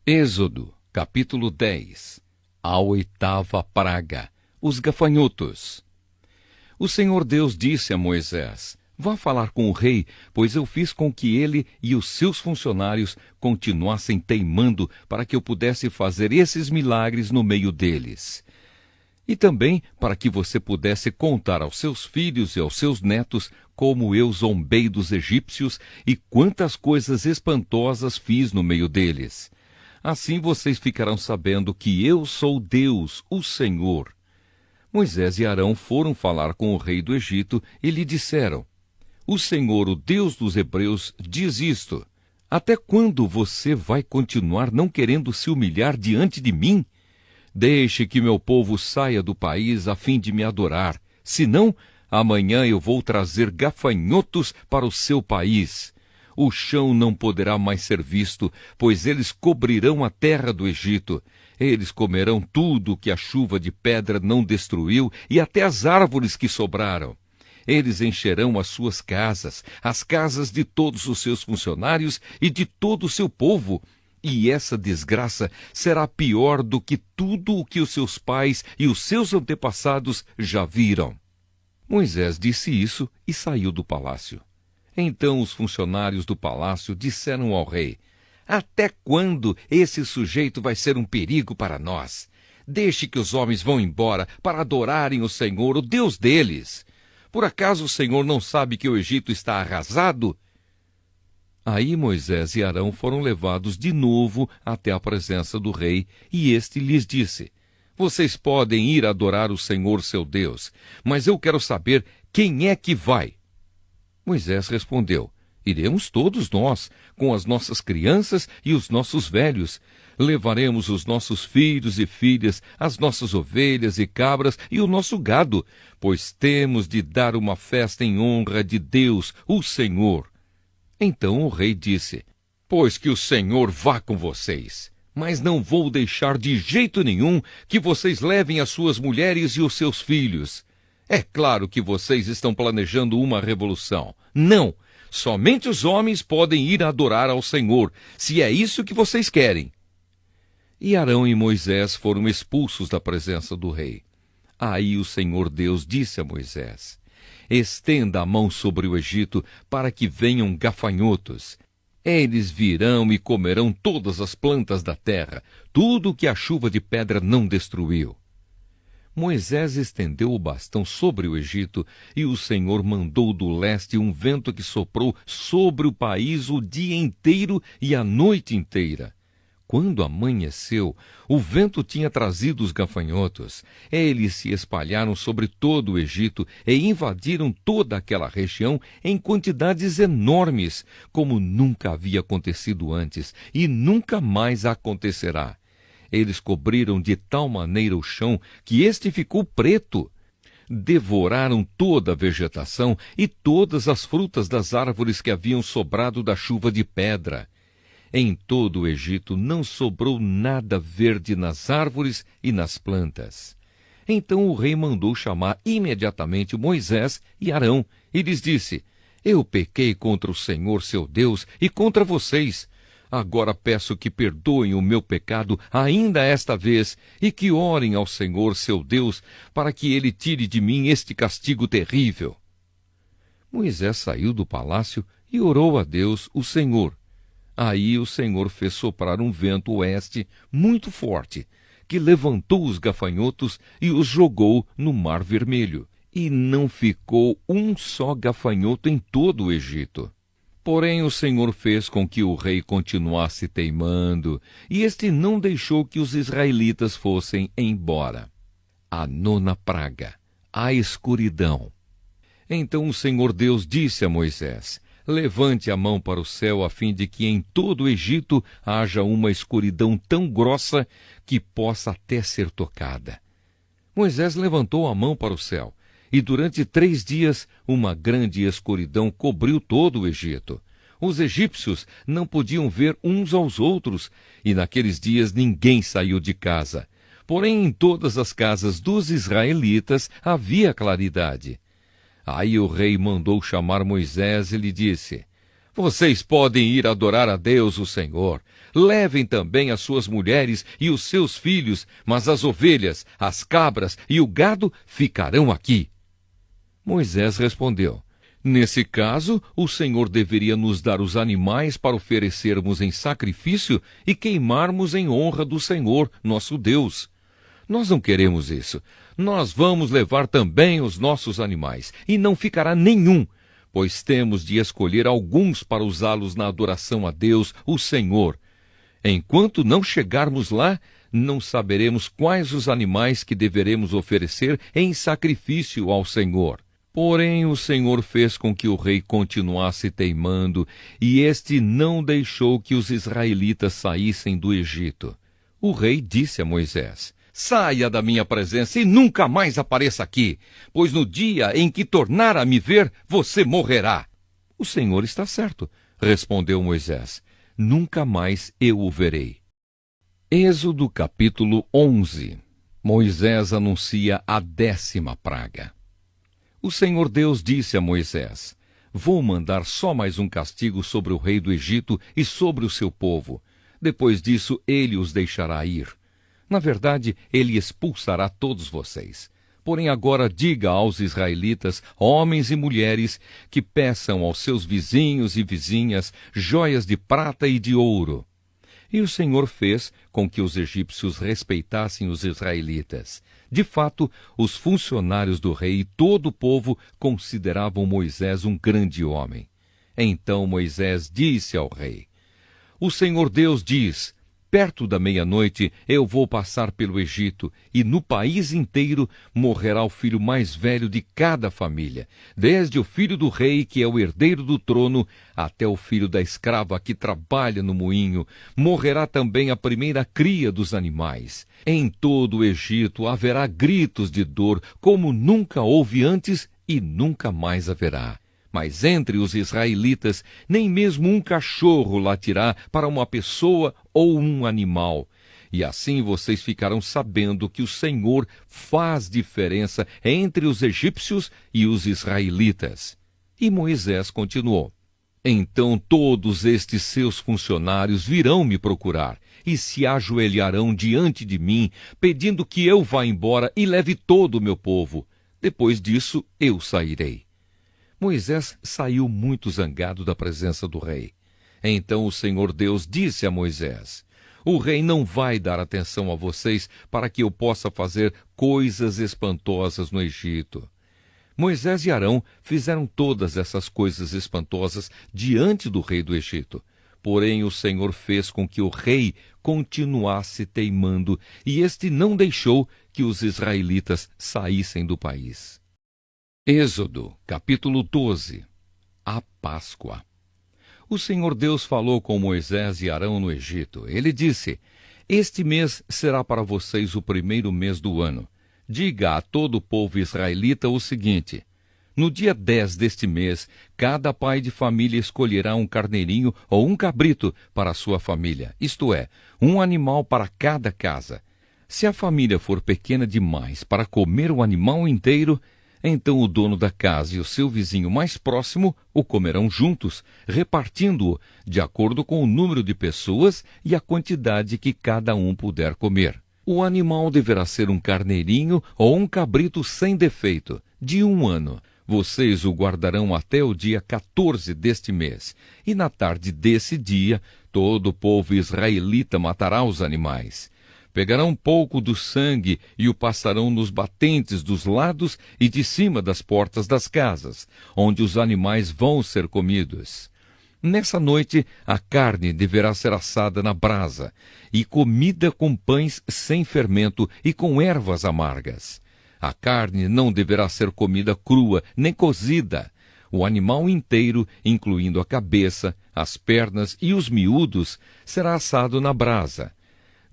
Êxodo, capítulo 10. A oitava praga, os gafanhotos. O Senhor Deus disse a Moisés: vá falar com o rei, pois eu fiz com que ele e os seus funcionários continuassem teimando para que eu pudesse fazer esses milagres no meio deles. E também para que você pudesse contar aos seus filhos e aos seus netos como eu zombei dos egípcios e quantas coisas espantosas fiz no meio deles. Assim vocês ficarão sabendo que eu sou Deus, o Senhor. Moisés e Arão foram falar com o rei do Egito e lhe disseram: o Senhor, o Deus dos Hebreus, diz isto: até quando você vai continuar não querendo se humilhar diante de mim? Deixe que meu povo saia do país a fim de me adorar. Senão, amanhã eu vou trazer gafanhotos para o seu país. O chão não poderá mais ser visto, pois eles cobrirão a terra do Egito. Eles comerão tudo que a chuva de pedra não destruiu e até as árvores que sobraram. Eles encherão as suas casas, as casas de todos os seus funcionários e de todo o seu povo. E essa desgraça será pior do que tudo o que os seus pais e os seus antepassados já viram. Moisés disse isso e saiu do palácio. Então os funcionários do palácio disseram ao rei: até quando esse sujeito vai ser um perigo para nós? Deixe que os homens vão embora para adorarem o Senhor, o Deus deles. Por acaso o Senhor não sabe que o Egito está arrasado? Aí Moisés e Arão foram levados de novo até a presença do rei, e este lhes disse: vocês podem ir adorar o Senhor seu Deus, mas eu quero saber quem é que vai. Moisés respondeu: iremos todos nós, com as nossas crianças e os nossos velhos. Levaremos os nossos filhos e filhas, as nossas ovelhas e cabras e o nosso gado, pois temos de dar uma festa em honra de Deus, o Senhor. Então o rei disse: pois que o Senhor vá com vocês, mas não vou deixar de jeito nenhum que vocês levem as suas mulheres e os seus filhos. É claro que vocês estão planejando uma revolução. Não, somente os homens podem ir adorar ao Senhor, se é isso que vocês querem. E Arão e Moisés foram expulsos da presença do rei. Aí o Senhor Deus disse a Moisés: estenda a mão sobre o Egito para que venham gafanhotos. Eles virão e comerão todas as plantas da terra, tudo o que a chuva de pedra não destruiu. Moisés estendeu o bastão sobre o Egito, e o Senhor mandou do leste um vento que soprou sobre o país o dia inteiro e a noite inteira. Quando amanheceu, o vento tinha trazido os gafanhotos. Eles se espalharam sobre todo o Egito e invadiram toda aquela região em quantidades enormes, como nunca havia acontecido antes e nunca mais acontecerá. Eles cobriram de tal maneira o chão que este ficou preto. Devoraram toda a vegetação e todas as frutas das árvores que haviam sobrado da chuva de pedra. Em todo o Egito não sobrou nada verde nas árvores e nas plantas. Então o rei mandou chamar imediatamente Moisés e Arão e lhes disse: eu pequei contra o Senhor seu Deus e contra vocês. Agora peço que perdoem o meu pecado ainda esta vez e que orem ao Senhor seu Deus para que ele tire de mim este castigo terrível. Moisés saiu do palácio e orou a Deus, o Senhor. Aí o Senhor fez soprar um vento oeste muito forte, que levantou os gafanhotos e os jogou no Mar Vermelho. E não ficou um só gafanhoto em todo o Egito. Porém o Senhor fez com que o rei continuasse teimando, e este não deixou que os israelitas fossem embora. A nona praga, a escuridão. Então o Senhor Deus disse a Moisés: levante a mão para o céu a fim de que em todo o Egito haja uma escuridão tão grossa que possa até ser tocada. Moisés levantou a mão para o céu, e durante 3 dias uma grande escuridão cobriu todo o Egito. Os egípcios não podiam ver uns aos outros, e naqueles dias ninguém saiu de casa. Porém, em todas as casas dos israelitas havia claridade. Aí o rei mandou chamar Moisés e lhe disse: vocês podem ir adorar a Deus, o Senhor. Levem também as suas mulheres e os seus filhos, mas as ovelhas, as cabras e o gado ficarão aqui. Moisés respondeu: Nesse caso, o Senhor deveria nos dar os animais para oferecermos em sacrifício e queimarmos em honra do Senhor, nosso Deus. Nós não queremos isso. Nós vamos levar também os nossos animais, e não ficará nenhum, pois temos de escolher alguns para usá-los na adoração a Deus, o Senhor. Enquanto não chegarmos lá, não saberemos quais os animais que deveremos oferecer em sacrifício ao Senhor. Porém, o Senhor fez com que o rei continuasse teimando, e este não deixou que os israelitas saíssem do Egito. O rei disse a Moisés: Saia da minha presença e nunca mais apareça aqui, pois no dia em que tornar a me ver, você morrerá. O Senhor está certo, respondeu Moisés. Nunca mais eu o verei. Êxodo capítulo 11. Moisés anuncia a 10ª praga. O Senhor Deus disse a Moisés: Vou mandar só mais um castigo sobre o rei do Egito e sobre o seu povo. Depois disso, ele os deixará ir. Na verdade, ele expulsará todos vocês. Porém, agora diga aos israelitas, homens e mulheres, que peçam aos seus vizinhos e vizinhas joias de prata e de ouro. E o Senhor fez com que os egípcios respeitassem os israelitas. De fato, os funcionários do rei e todo o povo consideravam Moisés um grande homem. Então Moisés disse ao rei: O Senhor Deus diz: Perto da meia-noite eu vou passar pelo Egito, e no país inteiro morrerá o filho mais velho de cada família, desde o filho do rei, que é o herdeiro do trono, até o filho da escrava que trabalha no moinho. Morrerá também a primeira cria dos animais. Em todo o Egito haverá gritos de dor, como nunca houve antes e nunca mais haverá. Mas entre os israelitas, nem mesmo um cachorro latirá para uma pessoa ou um animal. E assim vocês ficarão sabendo que o Senhor faz diferença entre os egípcios e os israelitas. E Moisés continuou: Então todos estes seus funcionários virão me procurar e se ajoelharão diante de mim, pedindo que eu vá embora e leve todo o meu povo. Depois disso eu sairei. Moisés saiu muito zangado da presença do rei. Então o Senhor Deus disse a Moisés: O rei não vai dar atenção a vocês para que eu possa fazer coisas espantosas no Egito. Moisés e Arão fizeram todas essas coisas espantosas diante do rei do Egito. Porém o Senhor fez com que o rei continuasse teimando, e este não deixou que os israelitas saíssem do país. Êxodo, capítulo 12. A Páscoa. O Senhor Deus falou com Moisés e Arão no Egito. Ele disse: Este mês será para vocês o primeiro mês do ano. Diga a todo o povo israelita o seguinte: No dia 10 deste mês, cada pai de família escolherá um carneirinho ou um cabrito para a sua família, isto é, um animal para cada casa. Se a família for pequena demais para comer o animal inteiro, então o dono da casa e o seu vizinho mais próximo o comerão juntos, repartindo-o de acordo com o número de pessoas e a quantidade que cada um puder comer. O animal deverá ser um carneirinho ou um cabrito sem defeito, de 1 ano. Vocês o guardarão até o dia 14 deste mês, e na tarde desse dia todo o povo israelita matará os animais. Pegarão um pouco do sangue e o passarão nos batentes dos lados e de cima das portas das casas, onde os animais vão ser comidos. Nessa noite, a carne deverá ser assada na brasa e comida com pães sem fermento e com ervas amargas. A carne não deverá ser comida crua nem cozida. O animal inteiro, incluindo a cabeça, as pernas e os miúdos, será assado na brasa.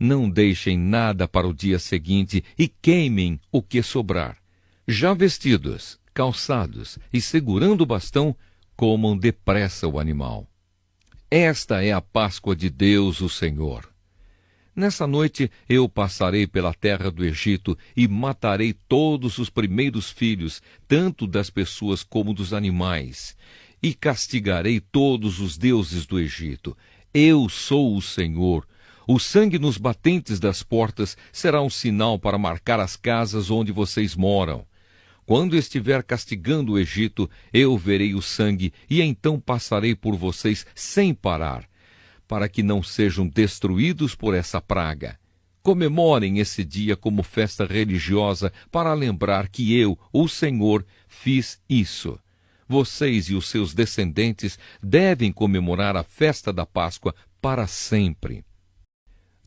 Não deixem nada para o dia seguinte e queimem o que sobrar. Já vestidos, calçados e segurando o bastão, comam depressa o animal. Esta é a Páscoa de Deus, o Senhor. Nessa noite eu passarei pela terra do Egito e matarei todos os primeiros filhos, tanto das pessoas como dos animais, e castigarei todos os deuses do Egito. Eu sou o Senhor. O sangue nos batentes das portas será um sinal para marcar as casas onde vocês moram. Quando estiver castigando o Egito, eu verei o sangue e então passarei por vocês sem parar, para que não sejam destruídos por essa praga. Comemorem esse dia como festa religiosa para lembrar que eu, o Senhor, fiz isso. Vocês e os seus descendentes devem comemorar a festa da Páscoa para sempre.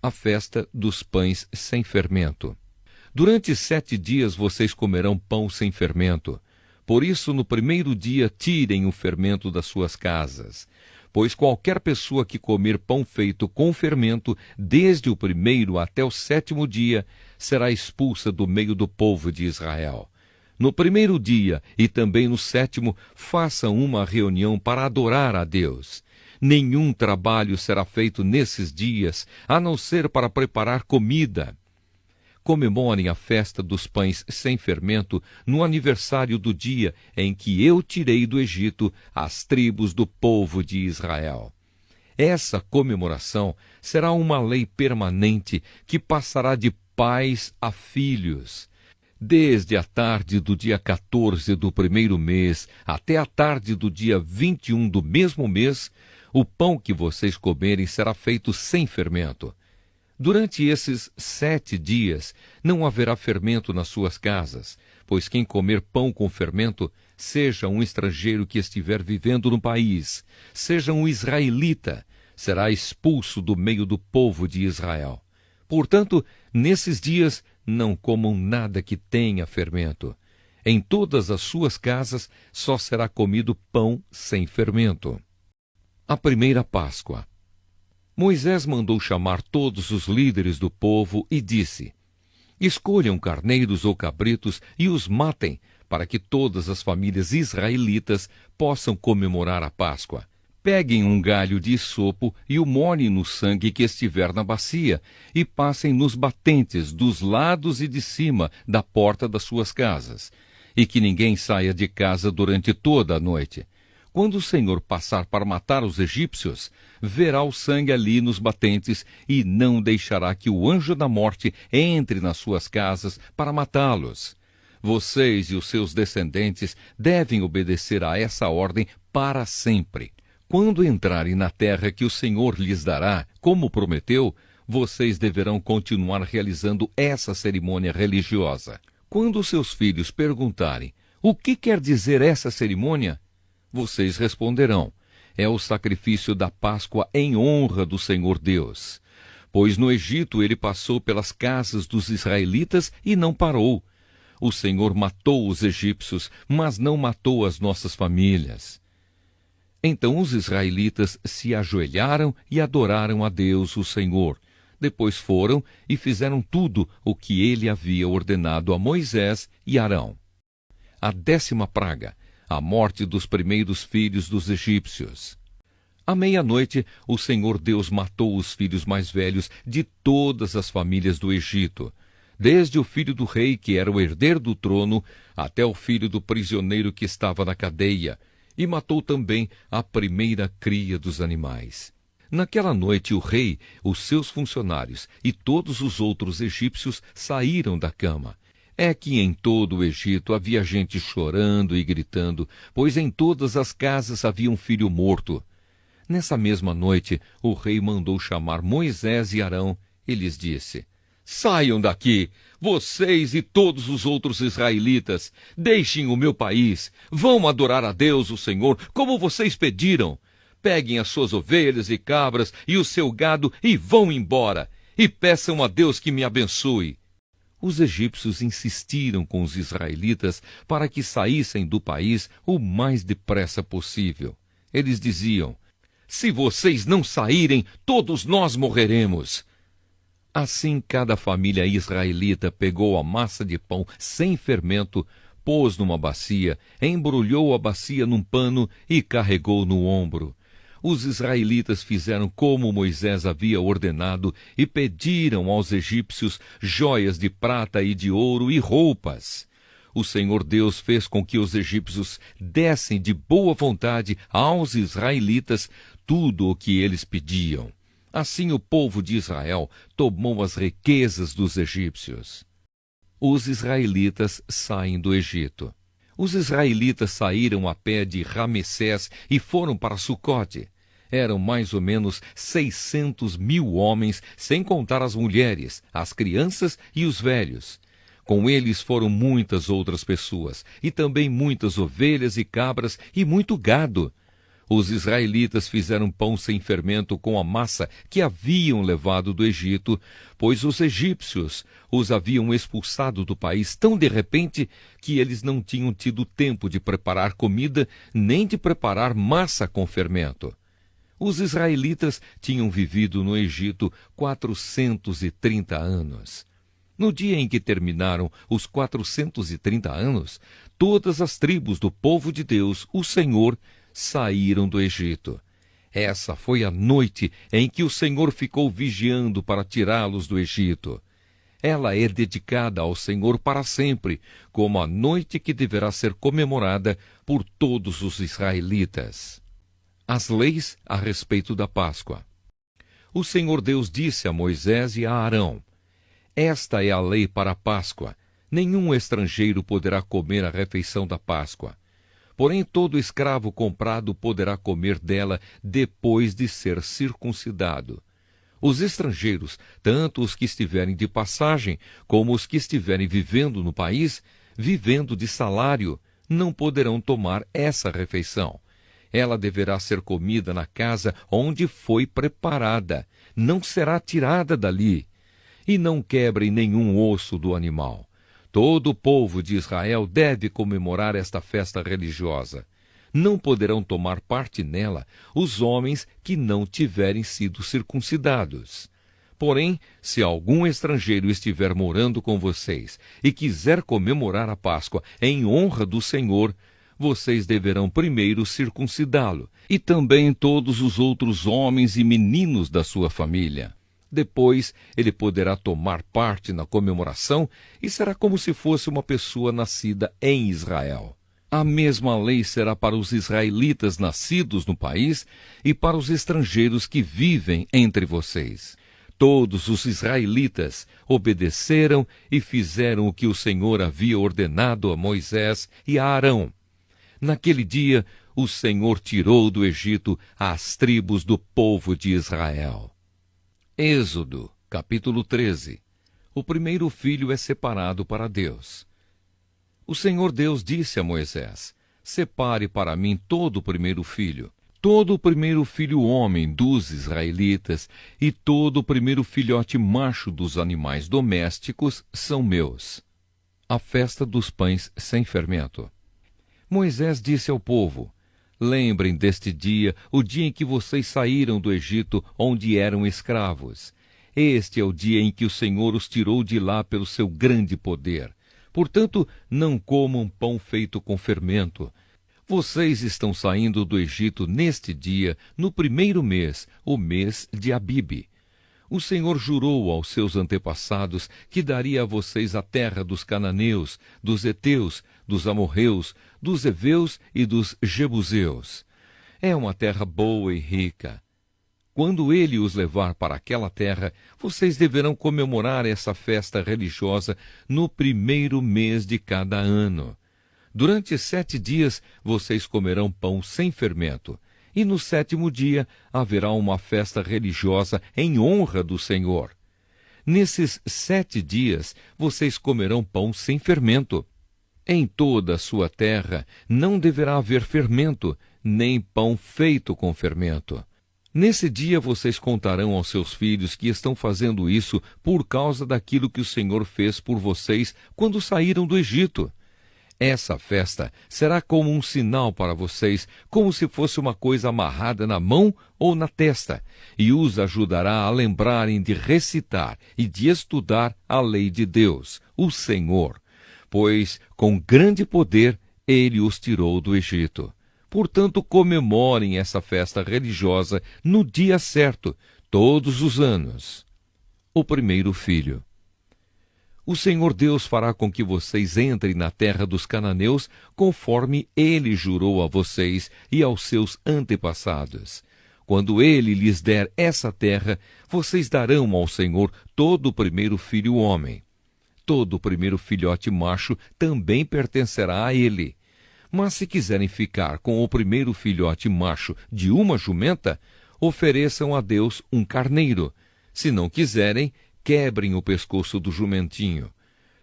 A festa dos pães sem fermento. Durante 7 dias vocês comerão pão sem fermento. Por isso, no primeiro dia, tirem o fermento das suas casas. Pois qualquer pessoa que comer pão feito com fermento, desde o primeiro até o 7º dia, será expulsa do meio do povo de Israel. No primeiro dia e também no 7º, façam uma reunião para adorar a Deus. Nenhum trabalho será feito nesses dias, a não ser para preparar comida. Comemorem a festa dos pães sem fermento no aniversário do dia em que eu tirei do Egito as tribos do povo de Israel. Essa comemoração será uma lei permanente que passará de pais a filhos. Desde a tarde do dia 14 do primeiro mês até a tarde do dia 21 do mesmo mês, o pão que vocês comerem será feito sem fermento. Durante esses 7 dias não haverá fermento nas suas casas, pois quem comer pão com fermento, seja um estrangeiro que estiver vivendo no país, seja um israelita, será expulso do meio do povo de Israel. Portanto, nesses dias não comam nada que tenha fermento. Em todas as suas casas só será comido pão sem fermento. A primeira Páscoa. Moisés mandou chamar todos os líderes do povo e disse: escolham carneiros ou cabritos e os matem, para que todas as famílias israelitas possam comemorar a Páscoa. Peguem um galho de isopo e o molhem no sangue que estiver na bacia, e passem nos batentes dos lados e de cima da porta das suas casas, e que ninguém saia de casa durante toda a noite. Quando o Senhor passar para matar os egípcios, verá o sangue ali nos batentes e não deixará que o anjo da morte entre nas suas casas para matá-los. Vocês e os seus descendentes devem obedecer a essa ordem para sempre. Quando entrarem na terra que o Senhor lhes dará, como prometeu, vocês deverão continuar realizando essa cerimônia religiosa. Quando seus filhos perguntarem: o que quer dizer essa cerimônia? Vocês responderão: é o sacrifício da Páscoa em honra do Senhor Deus. Pois no Egito ele passou pelas casas dos israelitas e não parou. O Senhor matou os egípcios, mas não matou as nossas famílias. Então os israelitas se ajoelharam e adoraram a Deus, o Senhor. Depois foram e fizeram tudo o que ele havia ordenado a Moisés e Arão. A 10ª praga. A morte dos primeiros filhos dos egípcios. À meia-noite, o Senhor Deus matou os filhos mais velhos de todas as famílias do Egito, desde o filho do rei, que era o herdeiro do trono, até o filho do prisioneiro que estava na cadeia, e matou também a primeira cria dos animais. Naquela noite, o rei, os seus funcionários e todos os outros egípcios saíram da cama. É que em todo o Egito havia gente chorando e gritando, pois em todas as casas havia um filho morto. Nessa mesma noite, o rei mandou chamar Moisés e Arão e lhes disse: saiam daqui, vocês e todos os outros israelitas, deixem o meu país, vão adorar a Deus, o Senhor, como vocês pediram. Peguem as suas ovelhas e cabras e o seu gado e vão embora, e peçam a Deus que me abençoe. Os egípcios insistiram com os israelitas para que saíssem do país o mais depressa possível. Eles diziam: se vocês não saírem, todos nós morreremos. Assim, cada família israelita pegou a massa de pão sem fermento, pôs numa bacia, embrulhou a bacia num pano e carregou no ombro. Os israelitas fizeram como Moisés havia ordenado e pediram aos egípcios joias de prata e de ouro e roupas. o Senhor Deus fez com que os egípcios dessem de boa vontade aos israelitas tudo o que eles pediam. Assim o povo de Israel tomou as riquezas dos egípcios. Os israelitas saem do Egito. Os israelitas saíram a pé de Ramessés e foram para Sucote. Eram mais ou menos 600.000 homens, sem contar as mulheres, as crianças e os velhos. Com eles foram muitas outras pessoas, e também muitas ovelhas e cabras e muito gado. Os israelitas fizeram pão sem fermento com a massa que haviam levado do Egito, pois os egípcios os haviam expulsado do país tão de repente que eles não tinham tido tempo de preparar comida nem de preparar massa com fermento. Os israelitas tinham vivido no Egito 430 anos. No dia em que terminaram os 430 anos, todas as tribos do povo de Deus, o Senhor, saíram do Egito. Essa foi a noite em que o Senhor ficou vigiando para tirá-los do Egito. Ela é dedicada ao Senhor para sempre, como a noite que deverá ser comemorada por todos os israelitas. As leis a respeito da Páscoa. O Senhor Deus disse a Moisés e a Arão: Esta é a lei para a Páscoa. Nenhum estrangeiro poderá comer a refeição da Páscoa. Porém, todo escravo comprado poderá comer dela depois de ser circuncidado. Os estrangeiros, tanto os que estiverem de passagem, como os que estiverem vivendo no país, vivendo de salário, não poderão tomar essa refeição. Ela deverá ser comida na casa onde foi preparada, não será tirada dali. E não quebrem nenhum osso do animal. Todo o povo de Israel deve comemorar esta festa religiosa. Não poderão tomar parte nela os homens que não tiverem sido circuncidados. Porém, se algum estrangeiro estiver morando com vocês e quiser comemorar a Páscoa em honra do Senhor, vocês deverão primeiro circuncidá-lo, e também todos os outros homens e meninos da sua família. Depois, ele poderá tomar parte na comemoração e será como se fosse uma pessoa nascida em Israel. A mesma lei será para os israelitas nascidos no país e para os estrangeiros que vivem entre vocês. Todos os israelitas obedeceram e fizeram o que o Senhor havia ordenado a Moisés e a Arão. Naquele dia, o Senhor tirou do Egito as tribos do povo de Israel. Êxodo, capítulo 13. O primeiro filho é separado para Deus. O Senhor Deus disse a Moisés: Separe para mim todo o primeiro filho, todo o primeiro filho homem dos israelitas e todo o primeiro filhote macho dos animais domésticos são meus. A festa dos pães sem fermento. Moisés disse ao povo: Lembrem deste dia, o dia em que vocês saíram do Egito, onde eram escravos. Este é o dia em que o Senhor os tirou de lá pelo seu grande poder. Portanto, não comam pão feito com fermento. Vocês estão saindo do Egito neste dia, no primeiro mês, o mês de Abibe. O Senhor jurou aos seus antepassados que daria a vocês a terra dos cananeus, dos heteus, dos amorreus, dos heveus e dos jebuseus. É uma terra boa e rica. Quando ele os levar para aquela terra, vocês deverão comemorar essa festa religiosa no primeiro mês de cada ano. Durante 7 dias vocês comerão pão sem fermento. E no 7º dia haverá uma festa religiosa em honra do Senhor. Nesses 7 dias vocês comerão pão sem fermento. Em toda a sua terra não deverá haver fermento, nem pão feito com fermento. Nesse dia vocês contarão aos seus filhos que estão fazendo isso por causa daquilo que o Senhor fez por vocês quando saíram do Egito. Essa festa será como um sinal para vocês, como se fosse uma coisa amarrada na mão ou na testa, e os ajudará a lembrarem de recitar e de estudar a lei de Deus, o Senhor, pois com grande poder ele os tirou do Egito. Portanto, comemorem essa festa religiosa no dia certo, todos os anos. O primeiro filho. O Senhor Deus fará com que vocês entrem na terra dos cananeus, conforme Ele jurou a vocês e aos seus antepassados. Quando Ele lhes der essa terra, vocês darão ao Senhor todo o primeiro filho homem. Todo o primeiro filhote macho também pertencerá a Ele. Mas se quiserem ficar com o primeiro filhote macho de uma jumenta, ofereçam a Deus um carneiro. Se não quiserem, quebrem o pescoço do jumentinho.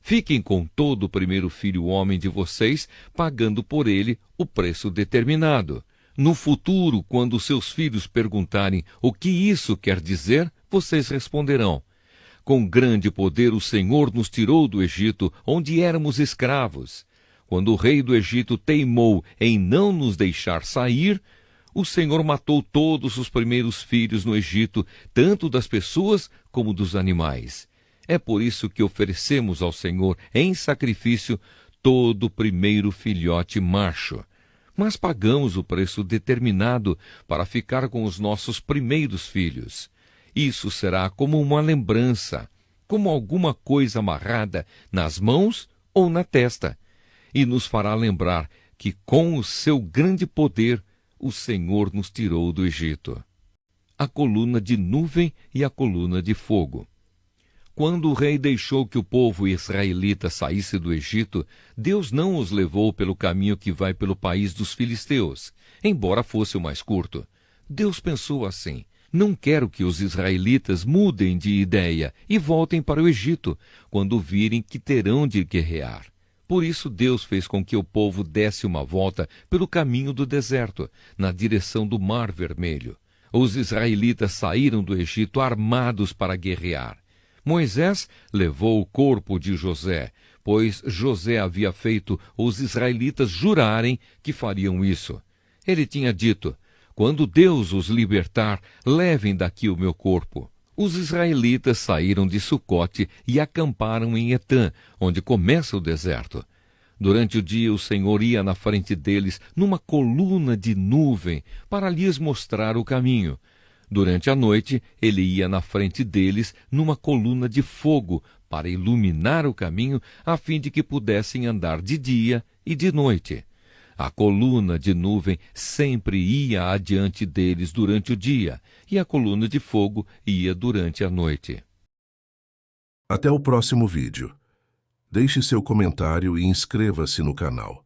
Fiquem com todo o primeiro filho homem de vocês, pagando por ele o preço determinado. No futuro, quando seus filhos perguntarem o que isso quer dizer, vocês responderão: com grande poder o Senhor nos tirou do Egito, onde éramos escravos. Quando o rei do Egito teimou em não nos deixar sair, o Senhor matou todos os primeiros filhos no Egito, tanto das pessoas como dos animais. É por isso que oferecemos ao Senhor em sacrifício todo o primeiro filhote macho. Mas pagamos o preço determinado para ficar com os nossos primeiros filhos. Isso será como uma lembrança, como alguma coisa amarrada nas mãos ou na testa, e nos fará lembrar que com o seu grande poder o Senhor nos tirou do Egito. A coluna de nuvem e a coluna de fogo. Quando o rei deixou que o povo israelita saísse do Egito, Deus não os levou pelo caminho que vai pelo país dos filisteus, embora fosse o mais curto. Deus pensou assim: não quero que os israelitas mudem de ideia e voltem para o Egito, quando virem que terão de guerrear. Por isso Deus fez com que o povo desse uma volta pelo caminho do deserto, na direção do Mar Vermelho. Os israelitas saíram do Egito armados para guerrear. Moisés levou o corpo de José, pois José havia feito os israelitas jurarem que fariam isso. Ele tinha dito: quando Deus os libertar, levem daqui o meu corpo. Os israelitas saíram de Sucote e acamparam em Etã, onde começa o deserto. Durante o dia o Senhor ia na frente deles numa coluna de nuvem para lhes mostrar o caminho. Durante a noite ele ia na frente deles numa coluna de fogo para iluminar o caminho, a fim de que pudessem andar de dia e de noite. A coluna de nuvem sempre ia adiante deles durante o dia, e a coluna de fogo ia durante a noite. Até o próximo vídeo. Deixe seu comentário e inscreva-se no canal.